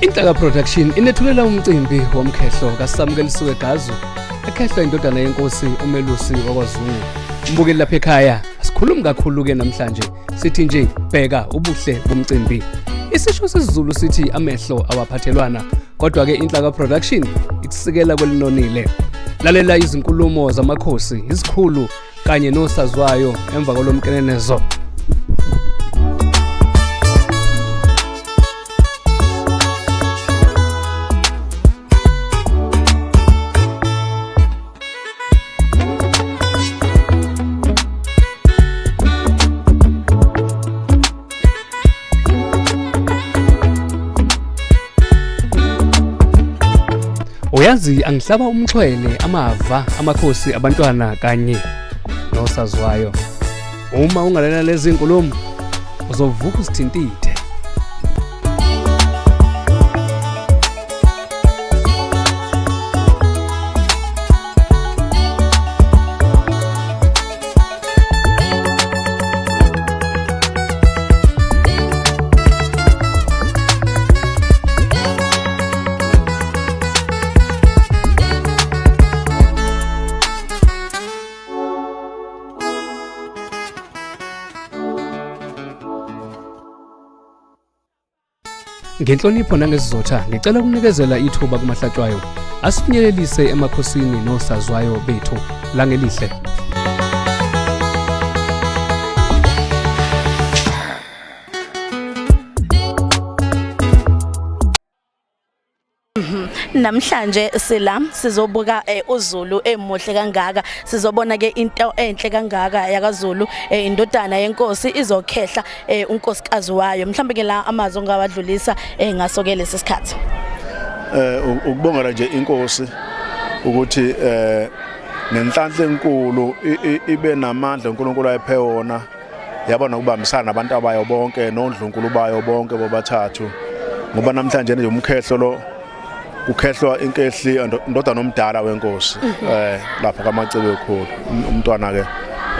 Inhlaka Production inethulela umcimbi womkhehlo kaSamkelisiwe Gazu ekhehlwa indodana yenkosi uMelusi wakwaZungu. Mbukeli lapha ekhaya asikhulumi kakhulu ke namhlanje sithi nje bheka ubuhle bomcimbi. Isisho sesiZulu sithi amehlo awaphathelwana, kodwa ke Inhlaka Production ikusikela kwelinonile. Lalela izinkulumo zamakhosi, izikhulu kanye nosazwayo emva kwalomkenenezo. Uyazi angihlaba umxhwele amava amakhosi abantwana kanye nosazwayo. Uma ungalalela lezi nkulumo uzovuka usithintithe. Ngenhlonipho nangesizotha ngicela ukunikezela ithuba kumahlatshwayo asifinyelelise emakhosini nosazwayo bethu langelihle. Namhlanje sila sizobuka uZulu emuhle kangaka, sizobona ke into enhle kangaka yakaZulu, indodana yenkosi izokhehla unkosikazi wayo. Mhlambe ke la amazwi ongawadlulisa ngasoke lesisikhathi. Ukubonga nje inkosi ukuthi nenhlanhla enkulu ibe namandla uNkulunkulu ayiphe wona, yaba nokubambisana nabantu abayo bonke nondlunkulu bayo bonke bobathathu, ngoba namhlanje nje umkhehlo lo ukhehlwa inkehli indodana omdala wenkosi lapha kaMacebe ekhulu, umntwana ke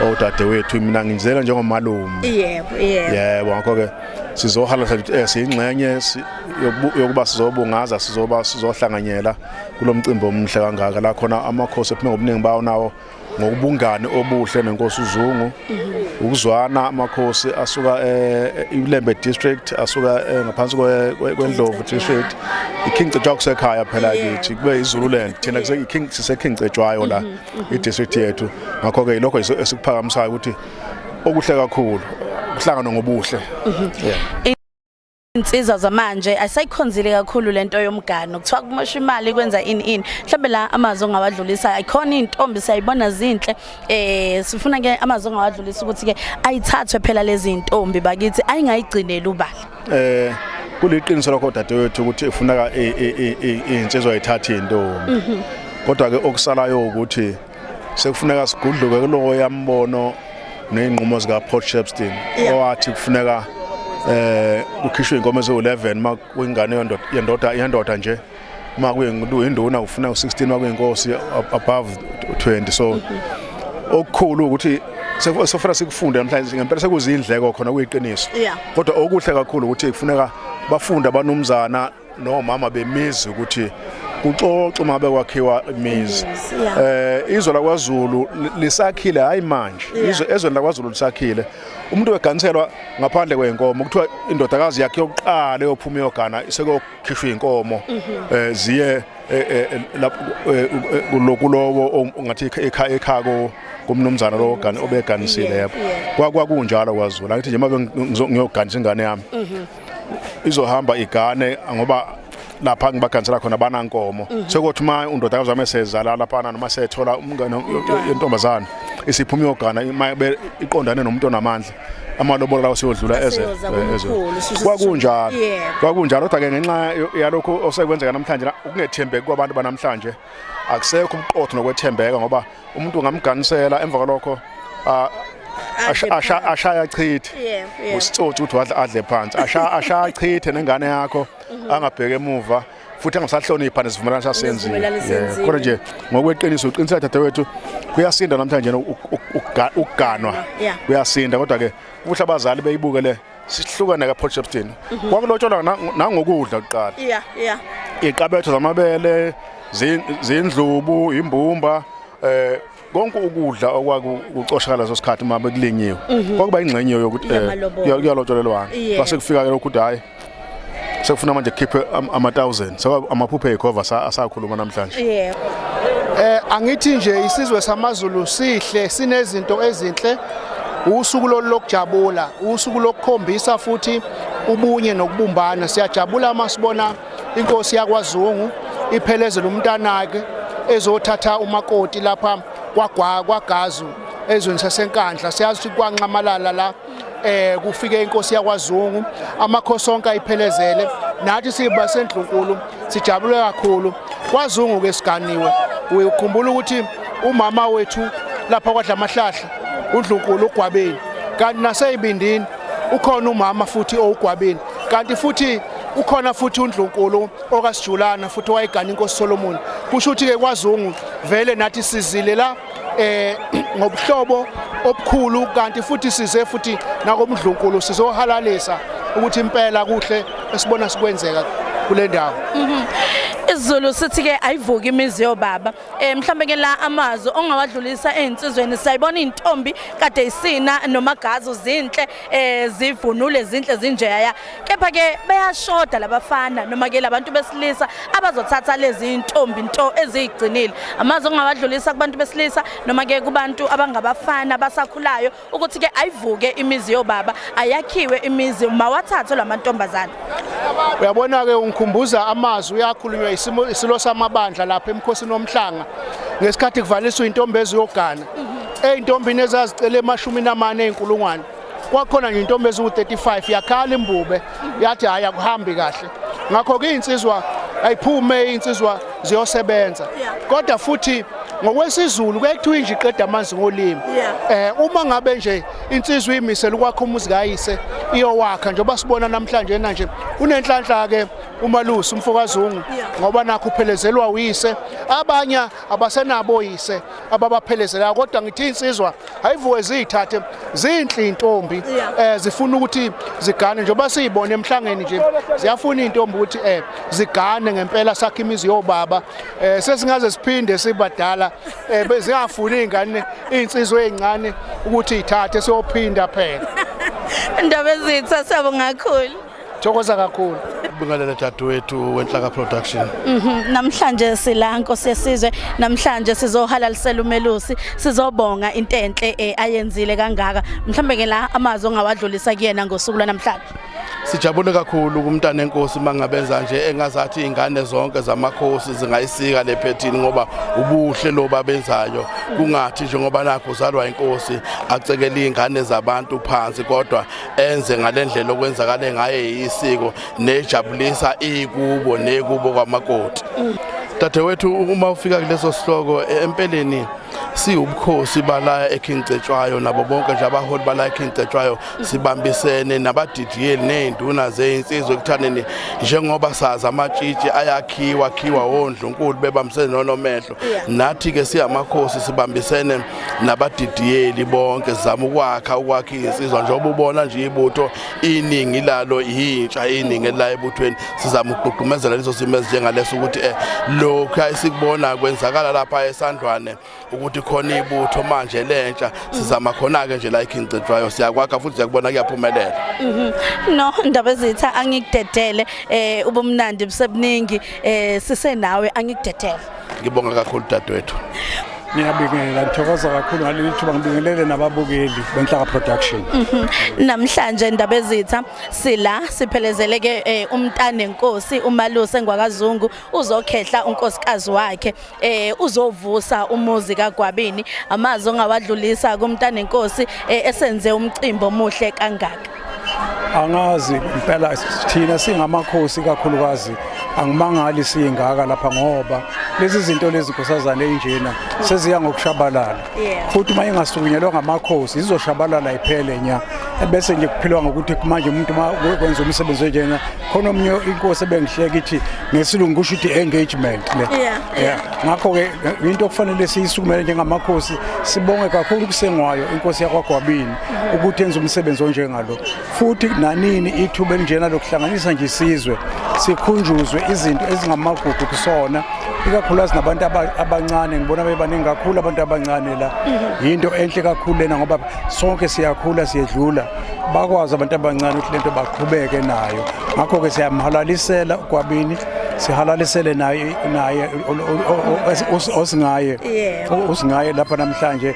odadewethu, mina ngizela njengomalume. Yebo ngakho ke sizohala siyingxenye yokuba sizobungaza, sizohlanganyela kulomcimbi omhle kangaka la khona amakhosi ephuma ngobuningi bawo nawo ngokubungane obuhle nenkosi uZungu. Ukuzwana amakhosi asuka iLembe district, asuka ngaphansi kweNdlovu district, iKing Cetshwayo kusekhaya phela kithi kube iZululand, thina kuseKing siseKing Cetshwayo la idistrict yethu. Ngakho ke lokho esikuphakamisayo ukuthi okuhle kakhulu kuhlangana ngobuhle. Insizwa zamanje asayikhonzile kakhulu lento yomgano, kuthiwa kumosha imali kwenza ini. Mhlawumbe la amazwi ongawadlulisa ayikhona intombi sayibona zinhle, sifuna ke amazwi ongawadlulisa ukuthi ke ayithathwe phela lezi intombi bakithi ayingayigcinela ubala. Kuliqiniso lakho dadewethu ukuthi ufuneka insizwa ayithathe intombi, kodwa ke okusalayo ukuthi sekufuneka sigudluke kulo yambono nezinqumo zika Paul Shepstein owathi kufuneka kukhishwe inkomo ezo11 makuyingane yendoda nje, makuyinduna ufuna u16 makuyinkosi above 20. So okukhulu ukuthi sefuna sikufunde namhlanje ngempela sekuzindleko khona kuyiqiniso, kodwa okuhle kakhulu ukuthi kufuneka bafunde abanumzana nomama bemizi ukuthi kuxoxe uma bekwakhiwa imizi. Izwe lakwaZulu lisakhile hayi manje, izwe lakwaZulu lisakhile. Umuntu weganiselwa ngaphandle kwenkomo kuthiwa indodakazi yakhe yokuqala yophuma yogana sekokhishwa inkomo, ziye kulowo ngathi ekhaya kumnumzana lo ogana obeganisile. Yebo kwakunjalo kwaZulu, akithi nje mabe ngiyoganisa ingane yami izohamba igane ngoba lapha ngibaganisela khona banankomo. Sekuthi uma undodakazi wami esezala lapha noma sethola umngane yentombazana isiphuma yogana iqondane nomuntu onamandla, amalobolo lawo siyodlula eze kwakunjalo. Kodwa ke ngenxa yalokho osekwenzeka namhlanje ukungethembeki kwabantu banamhlanje akusekho ubuqotho nokwethembeka, ngoba umuntu ungamganisela emva kwalokho ashaya chithe usitsotsi ukuthi adle phansi, ashaya chithe nengane yakho angabheke emuva futhi angasahlonipha nesivumelwano sasenzile. Kodwa nje ngokweqiniso uqiniseka dadewethu kuyasinda namhlanje ukuganwa kuyasinda, kodwa ke ubuhle abazali beyibukele sihlukane ka Port Shepstone kwakulotsholwa nangokudla kuqala yeah iqabetho zamabele zindlubu imbumba konke ukudla okwakucoshakala leso sikhathi uma bekulinyiwe kwakuba ingcenye yokuthi kuyalotsholelwana base kufika ke lokhu hayi sekufuna manje khiphe ama-1000 so amaphupho ekhova asakhuluma namhlanje angithi nje isizwe samaZulu sihle sinezinto ezinhle usuku lokujabula usuku lokukhombisa futhi ubunye nokubumbana siyajabula masibona inkosi yakwaZungu iphelezela umntanake ezothatha umakoti lapha kwaGazu ezweni saseNkandla siyazi ukuthi kwanqamalala la kufike inkosi yakwaZungu amakhosi onke ayiphelezele nathi siba seNdlunkulu sijabule kakhulu kwaZungu ke siganiwe ukukhumbula ukuthi umama wethu lapha kwaDlamahlahla uNdlunkulu uGwabeni kanti naseyibindini ukhona umama futhi owugwabeni kanti futhi ukhona futhi uNdlunkulu okaSijulana futhi wayegana inkosi Solomon kusho ukuthi ke kwaZungu vele nathi sizile la ngobuhlobo obukhulu kanti futhi size futhi nakomdlunkulu sizohalalisa ukuthi impela kuhle esibona sikwenzeka kule ndawo isiZulu sithi ke ayivuki imizi yobaba mhlambe ke la amazwi ongawadlulisa einsizweni sayibona intombi kade isina nomagazo zinhle zivunule zinhle zinjeya kepha ke bayashoda labafana noma ke labantu besilisa abazothatha lezi intombi into ezigcinile amazwi ongawadlulisa kubantu besilisa noma ke kubantu abangabafana basakhulayo ukuthi ke ayivuke imizi yobaba ayakhiwe imizi mawathathe lamantombazana uyabona ke ungikhumbuza amazwi uyakhulunywa isilo samabandla lapha emkhosini womhlanga ngesikhathi kuvaliswa intombi eziyogana eintombini ezazicela emashumi enkulungwane kwakhona nje intombi eziwu35 yakhala imbube yathi hayi akuhambi kahle ngakho ke insizwa ayiphume insizwa ziyosebenza kodwa futhi ngokwesizulu kuyekuthiwa nje iqeda amanzi ngolimi uma ngabe nje insizwa imisela ukwakha umuzi kayise iyowakha njengoba sibona namhlanje nje unenhlanhla ke uMalusi umfokaZungu ngoba nakho uphelezelwa uyise abanye abasenabo yise ababaphelezela kodwa ngithi insizwa hayivuke zithathe zinhle intombi zifuna ukuthi zigane njengoba siyibona emhlangeni nje ziyafuna intombi ukuthi zigane ngempela sakhe imizi yobaba sesingaze siphinde sibadala bezingafuni ingane insizwe ezincane ukuthi ithathe siyophinda phela indaba ezitha siyabonga kakhulu Thokoza kakhulu Bingelela dadewethu wenhlaka production namhlanje sila Nkosi yesizwe namhlanje sizohalalisela uMelusi sizobonga into enhle ayenzile kangaka mhlambe ke la amazwi ongawadlulisa kuyena ngosuku namhlanje Sijabule kakhulu kumntana enkosi mangabenza nje engazathi ingane zonke zamakhosi zingayisika lephethini ngoba ubuhle loba benzayo kungathi njengoba nakho uzalwa inkosi acekele ingane zabantu phansi kodwa enze ngalendlela okwenzakala ngaye isiko nejabulisa ikubo nekubo kwamakoti Dadewethu uma ufika kuleso sihloko empeleni siubukhosi bala eKingcetshwayo nabo bonke nje abaholi bala eKingcetshwayo sibambisene nabadidiyeli nezinduna zeinsizwe ekuthaneni njengoba sazi amatshitshi ayakhiwa ondlunkulu bebambisene nonomehlo nathi ke siyamakhosi sibambisene nabadidiyeli bonke sizama ukwakha insizwa njengoba ubona nje ibutho iningi lalo yintsha iningi la ebuthweni sizama ukugqugqumezela lezo simo ezinjengaleso ukuthi lokho ayisikubona kwenzakala lapha eSandwane ukuthi khona ibutho manje lentsha sizama khona ke nje la eKingcetshwayo siyakwakha futhi siyakubona kuyaphumelela no indaba ezitha angikudedele ubumnandi busebuningi sisenawe angikudedele ngibonga kakhulu dadewethu Ngiyabingelela ngithokoza kakhulu ngaleli thuba ngibingelele nababukeli benhlaka production namhlanje indaba ezitha sila siphelezele ke umntana enkosi uMalusi ngwakaZungu uzokhehla unkosikazi wakhe uzovusa umuzi kaGwabini amazwi ongawadlulisa kumntana enkosi esenze umcimbi omuhle kangaka Angazi impela thina singamakhosi kakhulukazi angimangali singaka lapha ngoba lezi zinto lezi nkosazana enjena seziya ngokushabalala futhi uma ingasukunyelwa ngamakhosi izoshabalala iphele nya bese nje kuphilwa ngokuthi manje umuntu kwenza umsebenzi onjena khona omnye inkosi ebengihleka ithi ngesilungu kusho ukuthi engagement le Yeah. ngakho ke into okufanele siyisukumele njengamakhosi sibonge kakhulu kusengwayo inkosi yakwaGwabini ukuthi yenza umsebenzi onjengalo futhi nanini ithuba elinjena lokuhlanganisa nje isizwe sikhunjuzwe izinto ezingamagugu kusona ikakhulukazi nabantu abancane ngibona bebaningi kakhulu abantu abancane la into enhle kakhulu lena ngoba sonke siyakhula siyedlula bakwazi abantu abancane ukuthi lento baqhubeke nayo ngakho ke siyamhalalisela uGwabini sihalalisele naye osingaye lapha namhlanje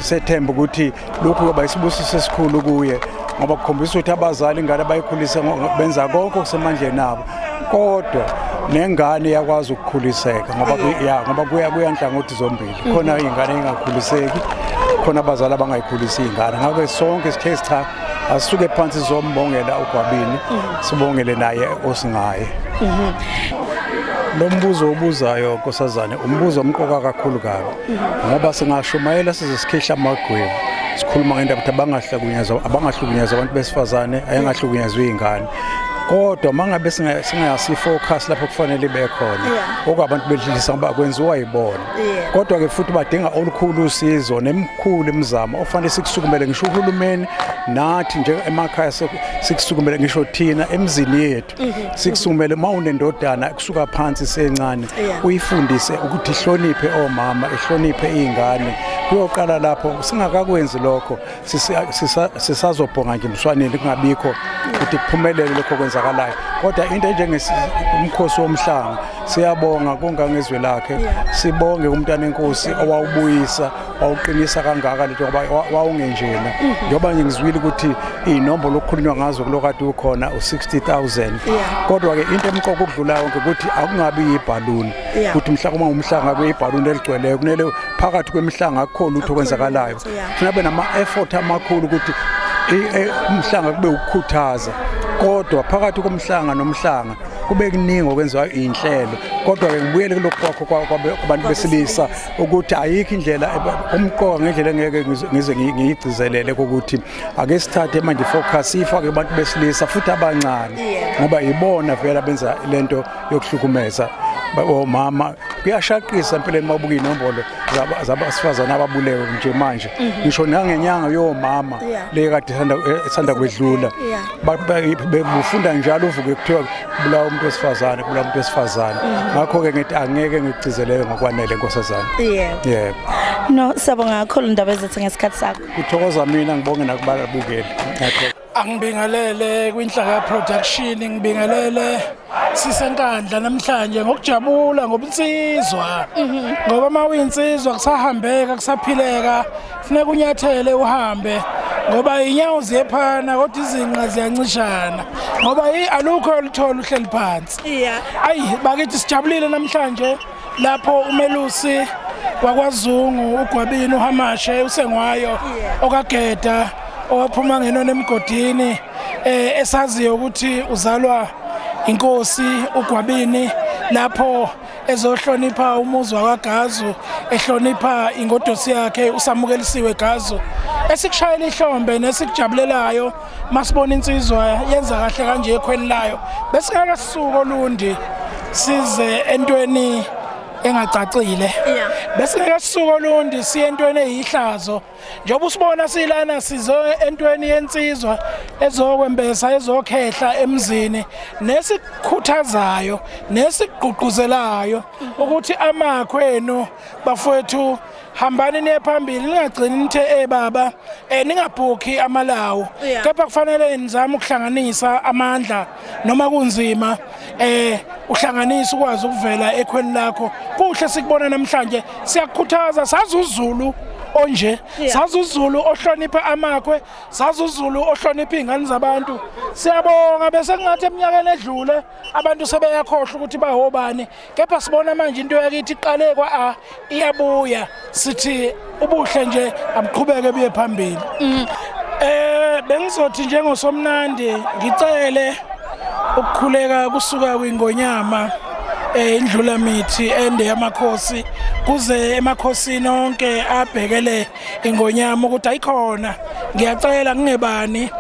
sethemba ukuthi lokhu kuba isibusiso esikhulu kuye ngoba kukhombisa ukuthi abazali ingane bayikhulisa benza konke okusemandleni abo kodwa nengane yakwazi ukukhuliseka ngoba kuyanhlangothi zombili khona ingane engakhuliseki khona abazali abangayikhulisa ingane ngakho sonke sithe cha asisuke phansi sizombongela uGwabini sibongele naye osingaye lo mbuzo obuzayo nkosazane umbuzo omqoka kakhulu kabi ngoba singashumayela sizikhihla amagwebu sikhuluma ngendaba ukuthi abangahlukunyezwa abantu besifazane ayengahlukunyezwa izingane kodwa mangabe singayasifocus lapho kufanele bekhona okwabantu bedlulisa ngoba kwenziwa yibona kodwa ke futhi badinga olukhulu usizo nemkhulu imizamo ofanele sikusukumele ngisho uhulumeni nathi nje emakhaya sikusukumele ngisho thina emzini yethu sikusukumele mawunendodana kusuka phansi sencane uyifundise ukuthi ihloniphe omama ihloniphe izingane kuyoqala lapho singakakwenzi lokho sisazobhonga nje emswaneni kungabikho ukuthi kuphumelele lokho kwenzakalayo kodwa into njengomkhosi womhlanga siyabonga kongangezwe lakhe sibonge umntana enkosi owawubuyisa wawuqinisa kangaka letho ngoba wawungenjena njoba ngizwile ukuthi inombolo lokukhulunywa ngazo kulokade ukhona u60,000 kodwa ke into emqoka ukudlula yonke ukuthi akungabi yibhaluni ukuthi mhla uma umhlanga kuyibhaluni eligcweleyo kunele phakathi kwemihlanga akukhona utho kwenzakalayo funa be nama effort amakhulu ukuthi umhlanga kube ukukhuthaza kodwa phakathi komhlanga nomhlanga kube kuningi okwenziwa inhlelo kodwa ke ngibuyele kulokho kwabantu besilisa ukuthi ayikho indlela umqoka ngendlela engeke ngize ngiyigcizelele ukuthi ake sithathe manje focus ifake abantu besilisa futhi abancane ngoba ibona vela benza lento yokuhlukumeza omama kuyashaqisa empeleni mabuka inombolo zabasifazana ababulewe nje manje ngisho nangenyanga yomama le kade esanda kwedlula befunda njalo uvuke kuthiwa kubulawa umuntu wesifazane ngakho ke ngithi angeke ngigcizelele ngokwanele nkosazana yebo no sabonga kakhulu indaba ezethu ngesikhathi sakho kuthokoza mina ngibonge nakubalabukeli angibingelele kwinhlaka production ngibingelele sisenkandla namhlanje ngokujabula ngobunsizwa ngoba mawinsizwa kusahambeka kusaphileka funeka unyathele uhambe ngoba inyawo ziyephana kodwa izinqa ziyancishana ngoba alukho oluthola uhleli phansi ayi bakithi sijabulile namhlanje lapho umelusi wakwaZungu uGwabini uHamashe usengwayo okageda owaphuma ngenona emgodini esaziyo ukuthi uzalwa inkosi uGwabini lapho ezohlonipha umuzi wakwaGazu ehlonipha ingodosi yakhe usamukelisiwe Gazu esikushayela ihlombe nesikujabulelayo masibona insizwa yenza kahle kanje ekhweni layo bese ngeke sisuko olundi size entweni engacacile bese ngeke sisuko olundi siye entweni eyihlazo njengoba usibona silana sizo entweni yensizwa ezokwembesa ezokhehla emzini nesikhuthazayo nesigqugquzelayo ukuthi amakhwenu bafowethu hambani nephambili ningagcini nithe baba ningabhukhi amalawo kepha kufanele nizame ukuhlanganisa amandla noma kunzima uhlanganisa ukwazi ukuvela ekhweni lakho kuhle sikubona namhlanje siyakukhuthaza sazi uZulu onje sazi uZulu ohlonipha amakhwe sazi uZulu ohlonipha izingane zabantu siyabonga bese kungathi eminyakeni edlule abantu sebeyakhohlwa ukuthi bahobani kepha sibona manje into yakithi iqale kwa iyabuya sithi ubuhle nje abuqhubeke buye phambili bengizothi njengosomnandi ngicele ukukhuleka kusuka kwingonyama indlula mithi ende yamakhosi kuze emakhosini onke abhekele ingonyama ukuthi ayikhona ngiyacela ngingebani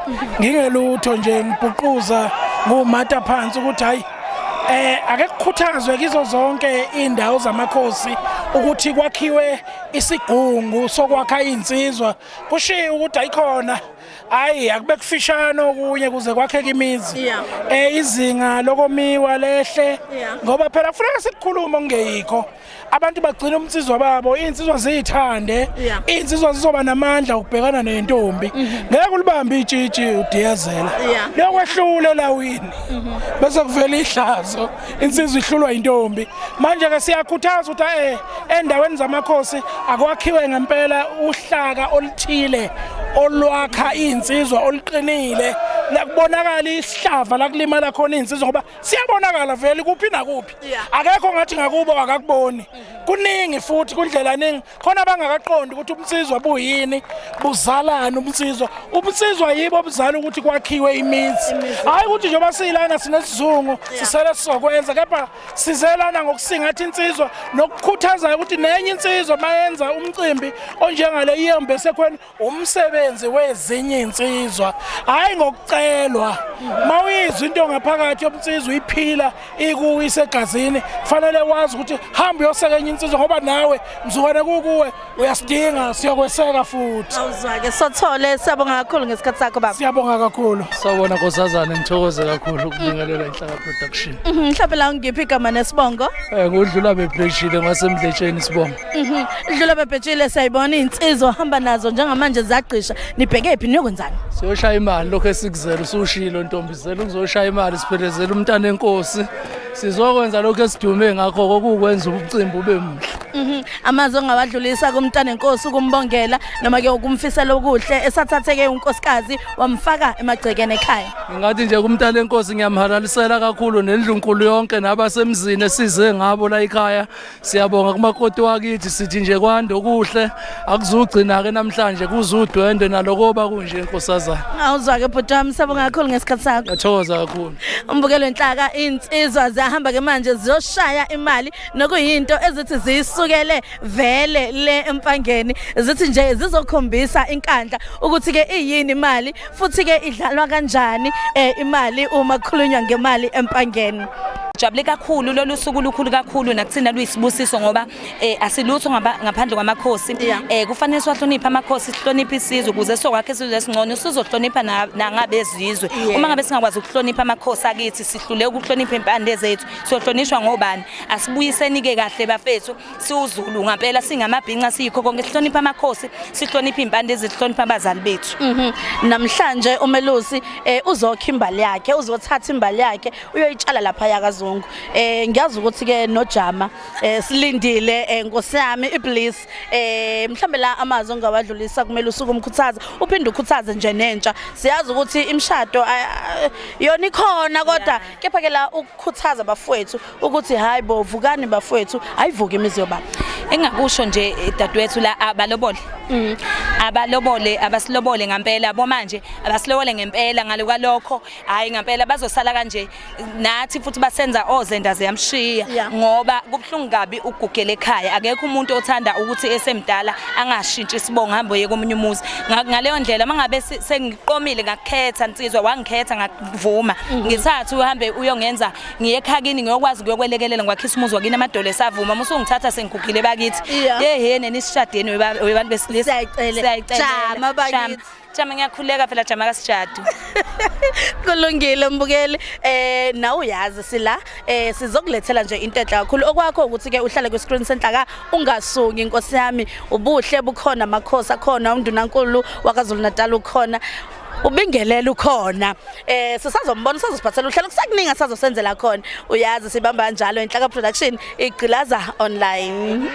ngingelutho nje ngibhuquza ngumata phansi ukuthi hayi ake kukhuthazwe kizo zonke indawo zamakhosi ukuthi kwakhiwe isigungu sokwakha insizwa kushiya ukuthi ayikhona hayi akube kufishana okunye kuze kwakheke imizi izinga lokomiwa lehle ngoba phela kufanele sikukhuluma ngeyikho abantu bagcina umnsizwa babo insizwa zithande insizwa zizoba namandla ukubhekana nentombi ngeke ulibambe itshitshi udiyazela lokwehlule lawini bese kuvela ihlazo insizwa ihlulwa intombi manje ke siyakhuthaza ukuthi endaweni zamakhosi akwakhiwe ngempela uhlaka oluthile olwakha insizwa oluqinile la kubonakala isihlava la kulimala khona insizwa ngoba siyabonakala vele kuphi nakuphi akekho ngathi ngakubo akakuboni kuningi futhi kundlela ningi khona abangakaqondi ukuthi umsizwa buyini buzalana umsizwa yibo obuzala ukuthi kwakhiwe imizi hayi ukuthi njengoba silana sinesizungu sisele sizokwenza kepha sizelana ngokusingatha insizwa nokukhuthaza ukuthi nenye insizwa mayenza umcimbi onjengale iyembe sekhweni umsebenzi wezinye insizwa hayi ngokucelwa mawizwa into ngaphakathi yomsizwa iphila ikuyisegazini fanele wazi ukuthi hamba uyosekenye insizwa ngoba nawe mzukwane kukuwe uyasidinga siyokweseka futhi awuzwake sothole siyabonga kakhulu ngesikhathi sakho baba siyabonga kakhulu sawubona nkosazana ngithokoze kakhulu ukubingelela inhlaka production mhlawumbe la ngiphi igama nesibongo ngudlula bebhejile ngasemdletsheni sibonga Dlula bebhejile sayibona insizwa hamba nazo njengamanje zaqisha nibheke phi niyokwenzani siyoshaya imali lokho esikuzela usushilo ntombizela uzoshaya imali siphelezela umntana enkosi sizokwenza lokho esidume ngakho kokukwenza umcimbi ube muhle amazwi ongawadlulisa kumntana enkosi ukumbongela noma ke ukumfisela okuhle esathatheke unkosikazi wamfaka emagcekeni ekhaya ngathi nje kumntana enkosi ngiyamhalalisela kakhulu nendlunkulu yonke nabasemzini esize ngabo la ekhaya siyabonga kumakoti wakithi sithi nje kwande okuhle akuzugcina ke namhlanje kuzudwende nalokuba kunje inkosazana awuzwake bhutam sabonga kakhulu ngesikhathi sakho ngiyathokoza kakhulu umbukelo inhlaka insizwa zihamba ke manje ziyoshaya imali nokuyinto ezithi zisukele vele le empangeni zithi nje zizokhombisa inkandla ukuthi ke iyini imali futhi ke idlalwa kanjani imali uma kukhulunywa ngemali empangeni Jabule kakhulu lolu suku lukhulu kakhulu nakuthina luyisibusiso ngoba asilutho ngaphandle kwamakhosi kufanele siwahloniphe amakhosi sihloniphe isizwe ukuze sokwakhe isizwe esingcono sizohlonipha nangabezizwe uma ngabe singakwazi ukuhlonipha amakhosi akithi sihlule ukuhlonipha impande zethu sohlonishwa ngobani asibuyiseni ke kahle bafethu siwuZulu ngempela singamabhinqa siyikho konke sihlonipha amakhosi sihlonipha impande zethu sihlonipha abazali bethu namhlanje uMelusi uzokha imbali yakhe uzothatha imbali yakhe uyoyitshala lapha yakaZulu ngiyazi ukuthi ke noJama silindile Nkosi yami iBliss mhlambe la amazwi ongawadlulisa kumele usukumkhuthaza uphinde ukhuthaze nje nentsha siyazi ukuthi imshado yona ikhona kodwa kepha ke la ukukhuthaza bafowethu ukuthi hayi bo vukani bafowethu ayivuke imizi yobaba engakusho nje dadwethu la abalobole abalobole abasilobole ngempela bo manje abasilobole ngempela ngaloka lokho hayi ngempela bazosala kanje nathi futhi basenza ozenda ziyamshiya ngoba kubhlungu kabi ukugugela ekhaya akekho umuntu othanda ukuthi esemdala angashintshi isibongo hambo ye komunye umuzi ngaleyo ndlela mangabe sengiqomile ngakhetha insizwa wangikhetha ngakuvuma ngithatha uhambe uyongenza ngiye ekhakini ngiyokwazi kuyokwelekelela ngwakhisa umuzi wakini amadolo esavuma musungithatha sengigugile bakithi yehene nisishadeni webantu besilisa siyayicela Jama bakithi Jama ngiyakhuleka phela Jama kasishado kulungile mbukeli nawe uyazi sila sizokulethela nje into enhle kakhulu okwakho ukuthi ke uhlale ku screen center ka ungasuki inkosi yami ubuhle bukhona amakhosi akhona undunankulu wakaZulu Natal ukhona ubingelela ukhona sisazombona sizosiphathela uhlelo kusakuningi asazosenzela khona uyazi sibamba kanjalo inhlaka production igqilaza online